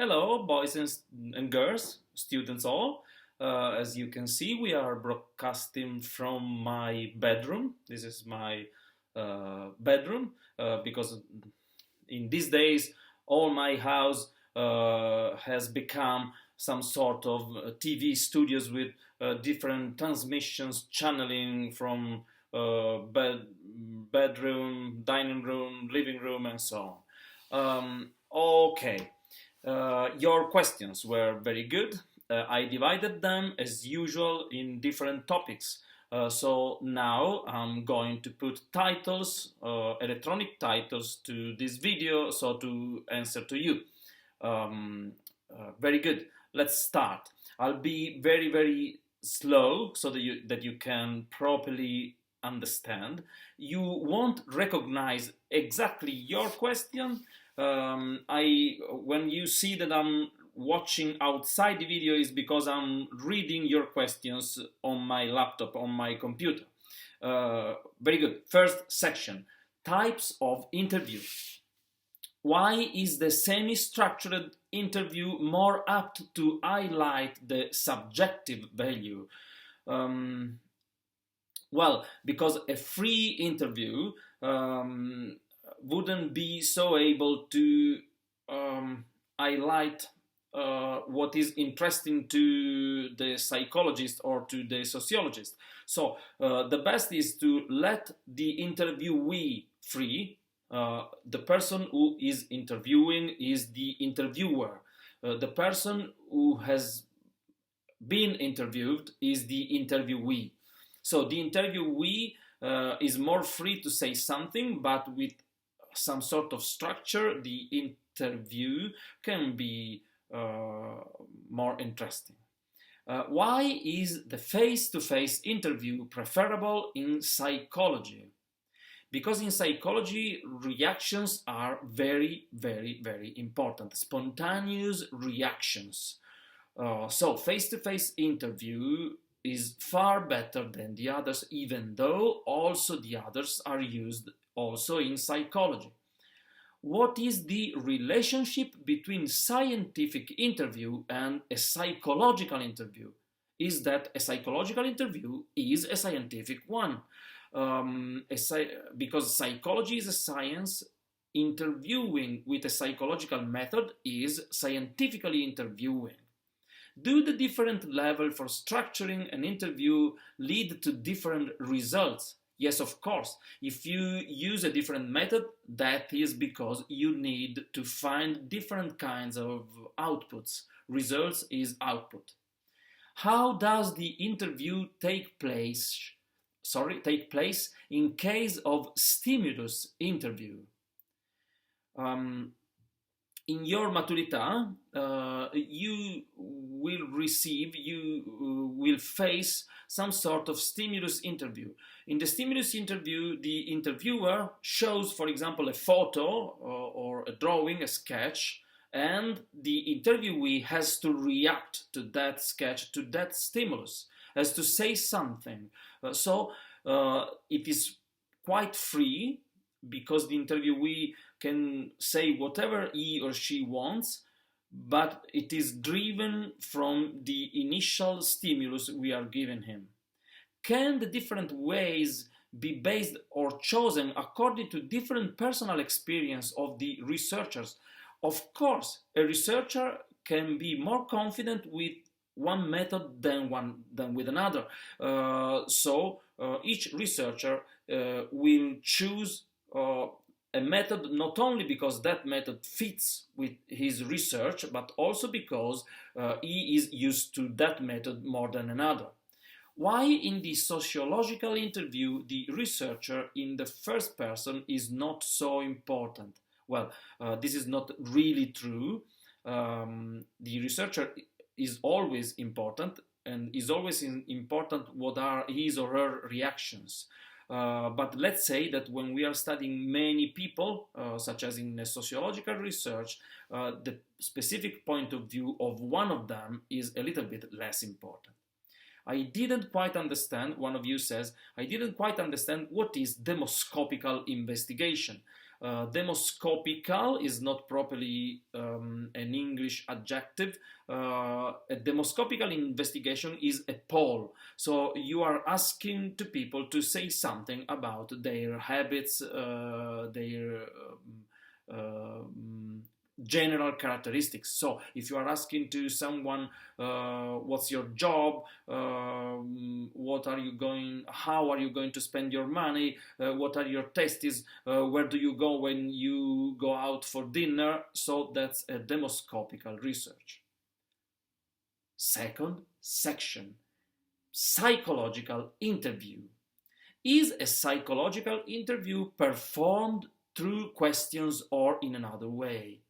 Hello, boys and girls, students all. As you can see, we are broadcasting from my bedroom. This is my bedroom because in these days, all my house has become some sort of TV studios with different transmissions channeling from bedroom, dining room, living room, and so on. Okay. Your questions were very good. I divided them as usual in different topics. So now I'm going to put titles, electronic titles to this video, so to answer to you. Very good. Let's start. I'll be very slow so that you can properly understand. You won't recognize exactly your question. When you see that I'm watching outside the video is because I'm reading your questions on my laptop, on my computer. Very good. First section, types of interview. Why is the semi-structured interview more apt to highlight the subjective value? Well, because a free interview wouldn't be so able to highlight what is interesting to the psychologist or to the sociologist. So the best is to let the interviewee free. The person who is interviewing is the interviewer. The person who has been interviewed is the interviewee. So the interviewee is more free to say something, but with some sort of structure, the interview can be more interesting. Why is the face-to-face interview preferable in psychology? Because in psychology, reactions are very important. Spontaneous reactions. So face-to-face interview is far better than the others, even though also the others are used also in psychology. What is the relationship between scientific interview and a psychological interview? Is that a psychological interview is a scientific one? Because psychology is a science, interviewing with a psychological method is scientifically interviewing. Do the different level for structuring an interview lead to different results? Yes, of course. If you use a different method, that is because you need to find different kinds of outputs. Results is output. How does the interview take place in case of stimulus interview? In your maturità, you will face some sort of stimulus interview. In the stimulus interview, the interviewer shows, for example, a photo or a drawing, a sketch, and the interviewee has to react to that sketch, to that stimulus, has to say something. So it is quite free because the interviewee can say whatever he or she wants, but it is driven from the initial stimulus we are giving him. Can the different ways be based or chosen according to different personal experience of the researchers? Of course, a researcher can be more confident with one method than with another. So each researcher will choose a method not only because that method fits with his research, but also because he is used to that method more than another. Why in the sociological interview the researcher in the first person is not so important? Well, this is not really true. The researcher is always important, and is always important what are his or her reactions. But let's say that when we are studying many people, such as in a sociological research, the specific point of view of one of them is a little bit less important. I didn't quite understand, one of you says, I didn't quite understand what is demoscopical investigation. Demoscopical is not properly an English adjective. A demoscopical investigation is a poll. So you are asking to people to say something about their habits, their general characteristics. So if you are asking to someone what's your job, what are you going, how are you going to spend your money, what are your tastes, where do you go when you go out for dinner, so that's a demoscopical research. Second section, psychological interview. Is a psychological interview performed through questions or in another way?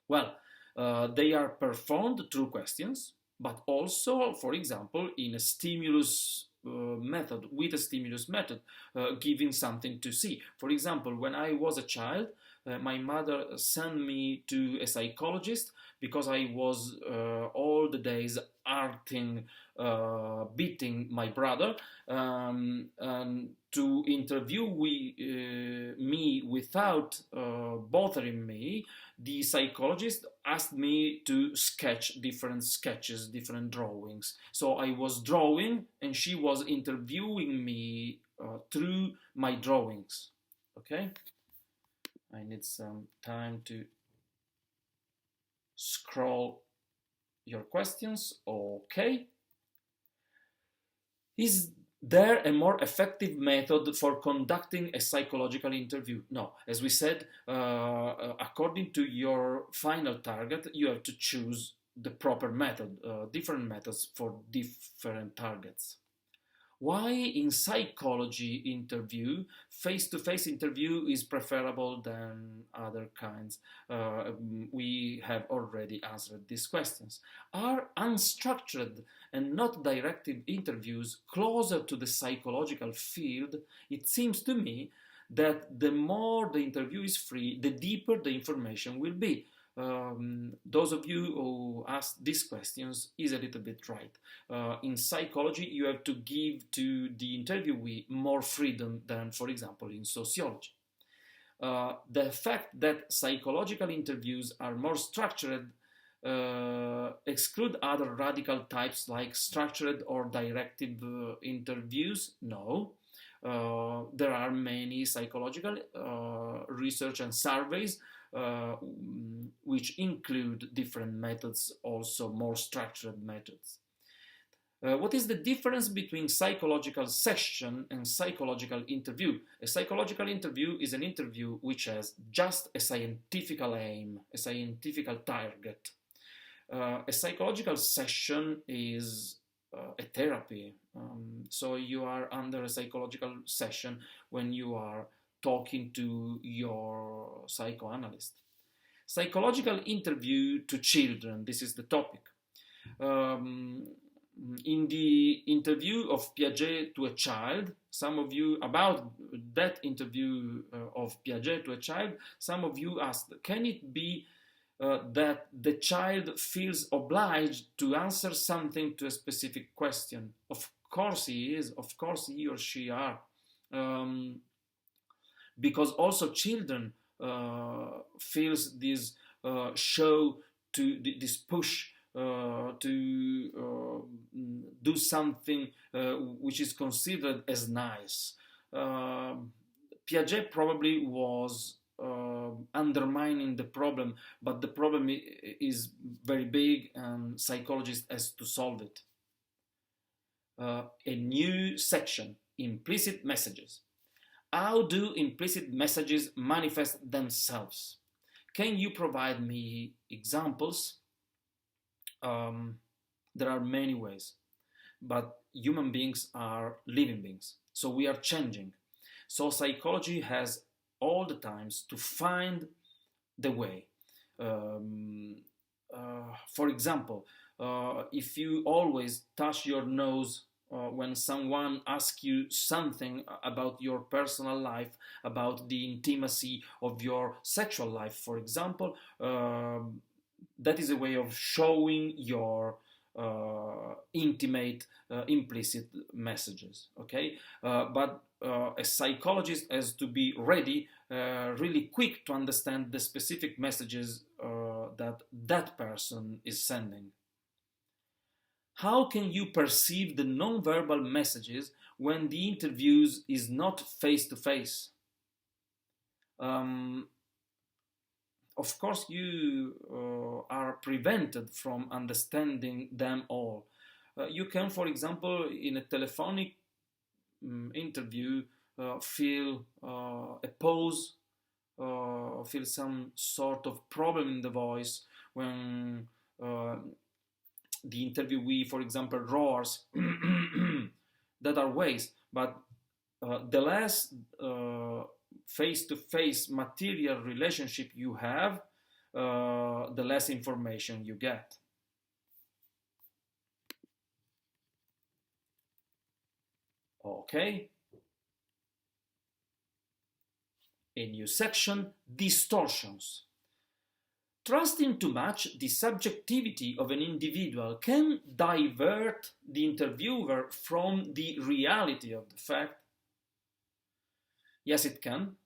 Well, they are performed through questions, but also, for example, in a stimulus method, with a stimulus method, giving something to see. For example, when I was a child, my mother sent me to a psychologist because I was all the days beating my brother, to interview me without bothering me. The psychologist asked me to sketch different sketches, different drawings. So I was drawing and she was interviewing me through my drawings. Okay? I need some time to scroll your questions. Okay. Is there a more effective method for conducting a psychological interview? No. As we said, according to your final target, you have to choose the proper method, different methods for different targets. Why in psychology interview, face-to-face interview is preferable than other kinds? We have already answered these questions. Are unstructured and not directed interviews closer to the psychological field? It seems to me that the more the interview is free, the deeper the information will be. Those of you who asked these questions is a little bit right. In psychology, you have to give to the interviewee more freedom than, for example, in sociology. The fact that psychological interviews are more structured exclude other radical types like structured or directive interviews? No. There are many psychological research and surveys which include different methods, also more structured methods. What is the difference between psychological session and psychological interview? A psychological interview is an interview which has just a scientific aim, a scientific target. A psychological session is a therapy. So you are under a psychological session when you are talking to your psychoanalyst. Psychological interview to children, this is the topic. In the interview of Piaget to a child, some of you, about that interview of Piaget to a child, some of you asked, can it be that the child feels obliged to answer something to a specific question? Of course he is, of course he or she are. Because also children feels this show to this push to do something which is considered as nice. Piaget probably was undermining the problem, but the problem is very big and psychologist has to solve it. A new section, implicit messages. How do implicit messages manifest themselves? Can you provide me examples? There are many ways, but human beings are living beings, so we are changing. So psychology has all the times to find the way. For example, if you always touch your nose when someone asks you something about your personal life, about the intimacy of your sexual life, for example, that is a way of showing your intimate, implicit messages. Okay, but a psychologist has to be ready, really quick to understand the specific messages that that person is sending. How can you perceive the non-verbal messages when the interviews is not face to face? Of course, you are prevented from understanding them all. You can, for example, in a telephonic interview, feel a pause, feel some sort of problem in the voice when the interviewee, for example, roars. That are ways, but the less face-to-face material relationship you have, the less information you get. Okay. A new section, distortions. Trusting too much the subjectivity of an individual can divert the interviewer from the reality of the fact. Yes, it can.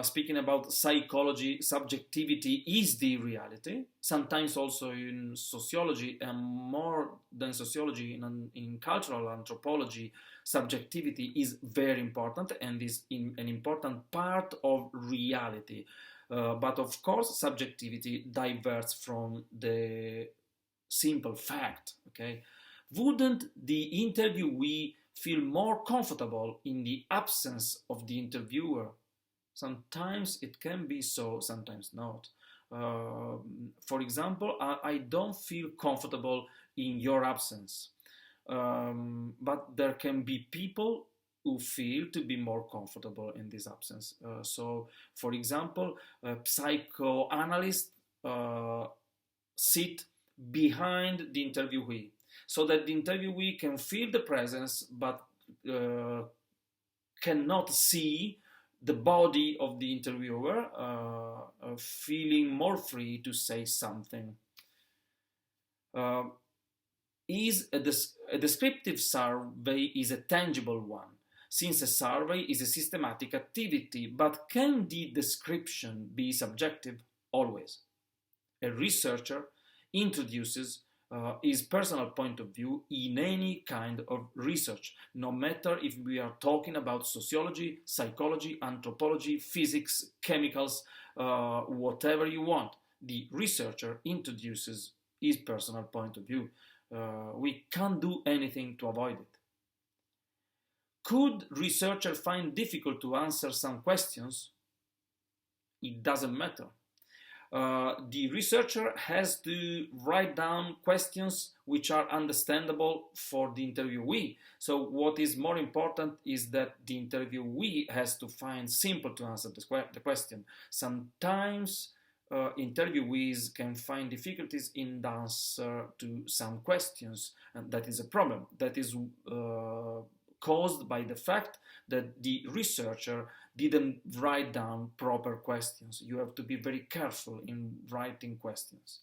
Speaking about psychology, subjectivity is the reality. Sometimes also in sociology, and more than sociology, in cultural anthropology, subjectivity is very important and is an important part of reality. But of course, subjectivity diverts from the simple fact. Okay, wouldn't the interviewee feel more comfortable in the absence of the interviewer? Sometimes it can be so, sometimes not. For example, I don't feel comfortable in your absence, but there can be people who feel to be more comfortable in this absence. So, for example, psychoanalysts sit behind the interviewee so that the interviewee can feel the presence but cannot see the body of the interviewer, feeling more free to say something. Is a descriptive survey is a tangible one, since a survey is a systematic activity, but can the description be subjective? Always. A researcher introduces his personal point of view in any kind of research, no matter if we are talking about sociology, psychology, anthropology, physics, chemicals, whatever you want. The researcher introduces his personal point of view. We can't do anything to avoid it. Could researchers find difficult to answer some questions? It doesn't matter. The researcher has to write down questions which are understandable for the interviewee. So what is more important is that the interviewee has to find simple to answer the question. Sometimes interviewees can find difficulties in the answer to some questions, and that is a problem. That is caused by the fact that the researcher didn't write down proper questions. You have to be very careful in writing questions.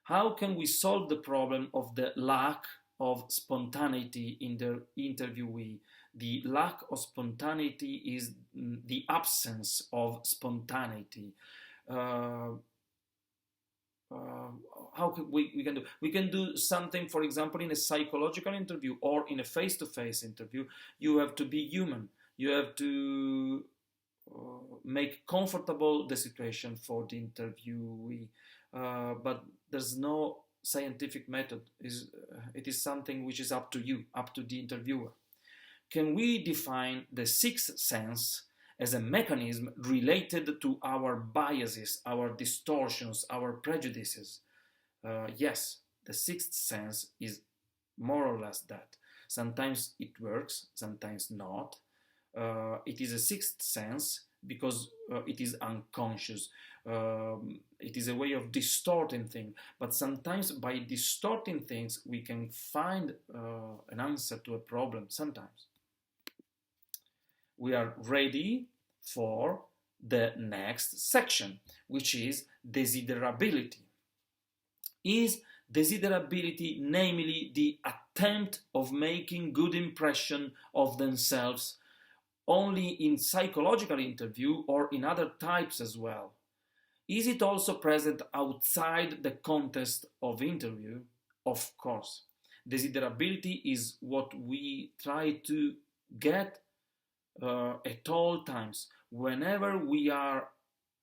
How can we solve the problem of the lack of spontaneity in the interviewee? The lack of spontaneity is the absence of spontaneity. How can we can do something, for example, in a psychological interview or in a face-to-face interview. You have to be human. You have to make comfortable the situation for the interviewee, but there's no scientific method. It is something which is up to you, up to the interviewer. Can we define the sixth sense as a mechanism related to our biases, our distortions, our prejudices? Yes, the sixth sense is more or less that. Sometimes it works, sometimes not. It is a sixth sense because it is unconscious. It is a way of distorting things, but sometimes by distorting things we can find an answer to a problem. Sometimes we are ready for the next section, which is desiderability. Is Desiderability, namely the attempt of making good impression of themselves, only in psychological interview or in other types as well. Is it also present outside the context of interview? Of course. Desiderability is what we try to get at all times. Whenever we are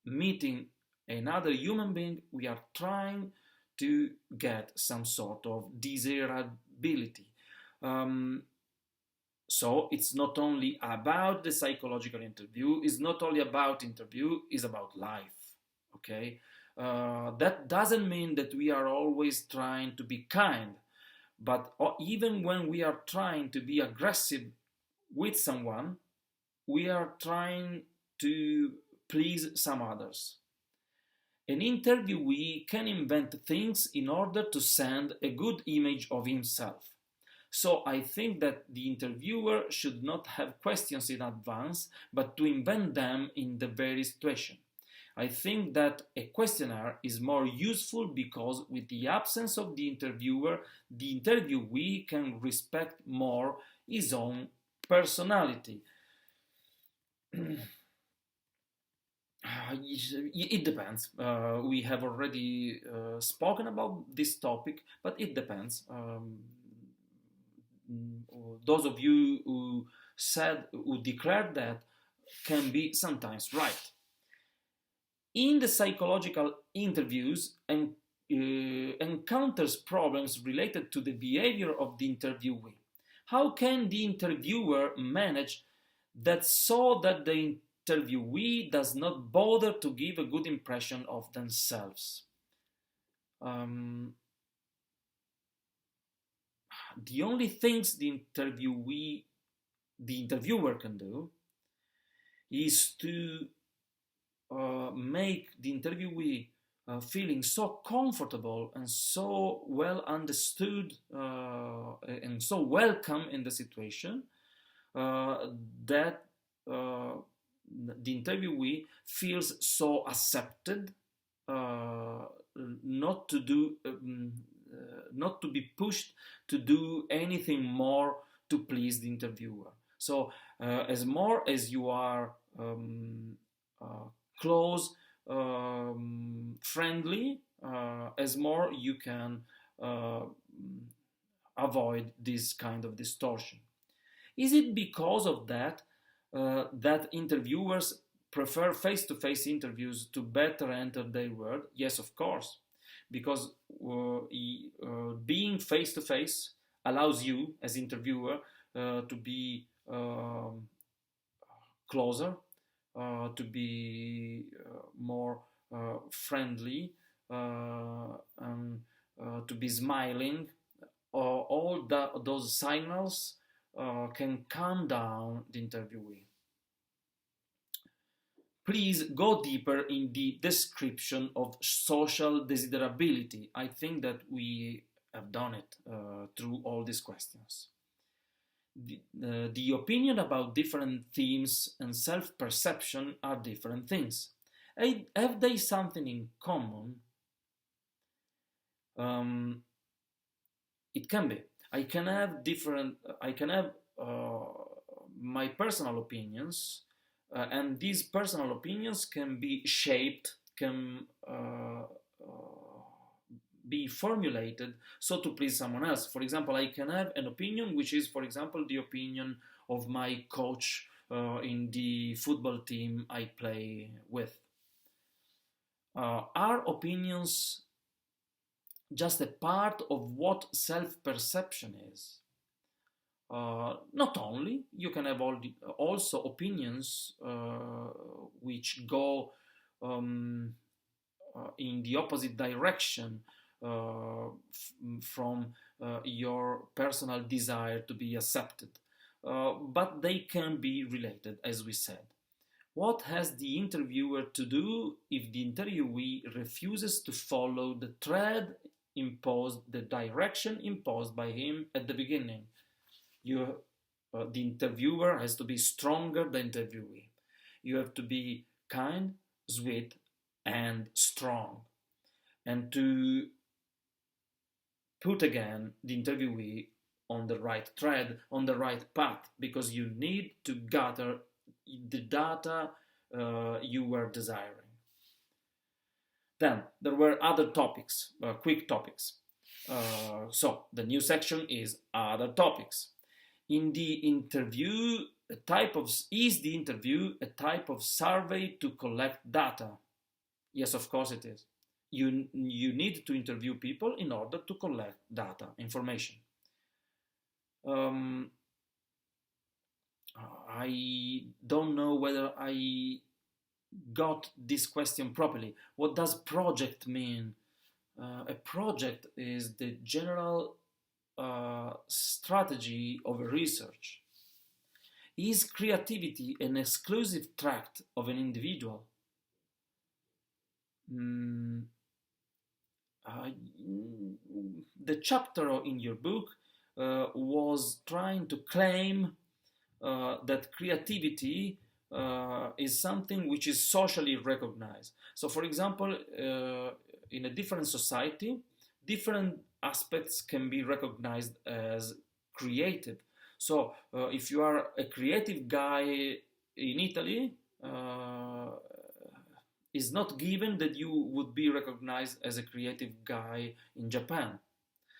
meeting another human being, we are trying to get some sort of desirability. Um, so it's not only about the psychological interview, it's not only about interview, it's about life. Okay? That doesn't mean that we are always trying to be kind, but even when we are trying to be aggressive with someone, we are trying to please some others. An interviewee can invent things in order to send a good image of himself. So I think that the interviewer should not have questions in advance, but to invent them in the very situation. I think that a questionnaire is more useful because with the absence of the interviewer, the interviewee can respect more his own personality. It depends. We have already spoken about this topic, but it depends. Those of you who declared that can be sometimes right. In the psychological interviews and encounters problems related to the behavior of the interviewee. How can the interviewer manage that so that the interviewee does not bother to give a good impression of themselves? The only things the interviewer can do is to make the interviewee feeling so comfortable and so well understood and so welcome in the situation that the interviewee feels so accepted, not to do, not to be pushed to do anything more to please the interviewer. So, as more as you are close, friendly, as more you can avoid this kind of distortion. Is it because of that that interviewers prefer face-to-face interviews to better enter their world? Yes, of course, because being face-to-face allows you, as interviewer, to be closer, to be more friendly, and to be smiling. All those signals can calm down the interviewee. Please go deeper in the description of social desirability. I think that we have done it through all these questions. The opinion about different themes and self-perception are different things. Have they something in common? It can be. I can have my personal opinions, and these personal opinions can be shaped, can be formulated so to please someone else. For example, I can have an opinion which is, for example, the opinion of my coach in the football team I play with. Are opinions just a part of what self-perception is? Not only, you can have also opinions which go in the opposite direction from your personal desire to be accepted. But they can be related, as we said. What has the interviewer to do if the interviewee refuses to follow the thread imposed, the direction imposed by him at the beginning? The interviewer has to be stronger than the interviewee. You have to be kind, sweet, and strong. And to put again the interviewee on the right thread, on the right path, because you need to gather the data you were desiring. Then there were other topics, quick topics. So the new section is other topics. In the interview, is the interview a type of survey to collect data? Yes, of course it is. You need to interview people in order to collect data, information. I don't know whether I got this question properly. What does project mean? A project is the general strategy of a research. Is creativity an exclusive tract of an individual? The chapter in your book was trying to claim that creativity is something which is socially recognized. So, for example, in a different society, different aspects can be recognized as creative. So, if you are a creative guy in Italy, it's not given that you would be recognized as a creative guy in Japan.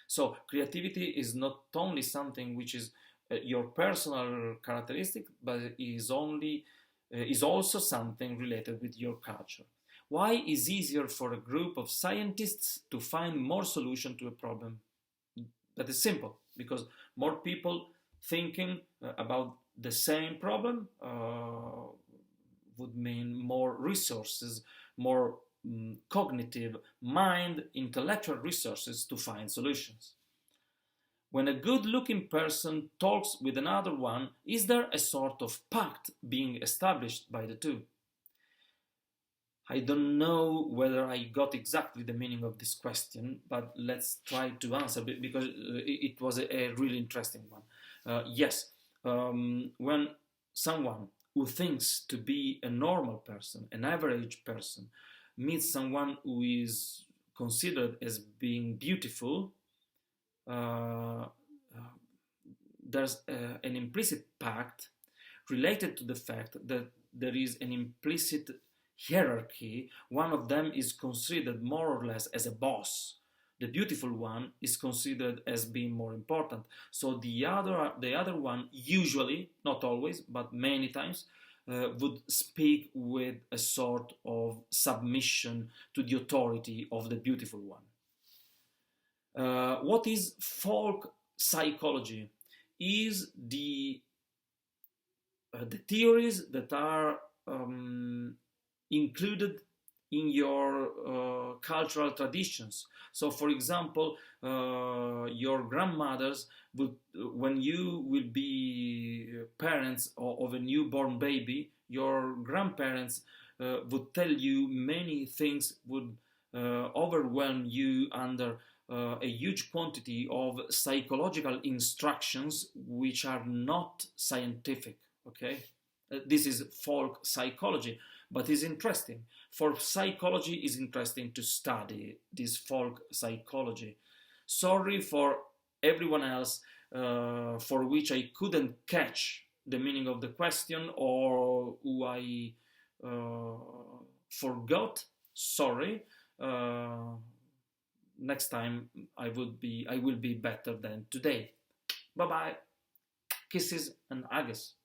So, creativity is not only something which is your personal characteristic, but is also something related with your culture. Why is easier for a group of scientists to find more solution to a problem? That is simple, because more people thinking about the same problem would mean more resources, more cognitive, mind, intellectual resources to find solutions. When a good-looking person talks with another one, is there a sort of pact being established by the two? I don't know whether I got exactly the meaning of this question, but let's try to answer because it was a really interesting one. Yes, when someone who thinks to be a normal person, an average person, meets someone who is considered as being beautiful, there's an implicit pact related to the fact that there is an implicit hierarchy. One of them is considered more or less as a boss. The beautiful one is considered as being more important. So the other one usually, not always, but many times, would speak with a sort of submission to the authority of the beautiful one. What is folk psychology? Is the theories that are included in your cultural traditions. So, for example, your grandmothers would, when you will be parents of a newborn baby, your grandparents would tell you many things, would overwhelm you under a huge quantity of psychological instructions which are not scientific. Okay, this is folk psychology, but it's interesting. For psychology, it's interesting to study this folk psychology. Sorry for everyone else for which I couldn't catch the meaning of the question or who I forgot. Sorry. Next time I will be better than today. Bye bye. Kisses and hugs.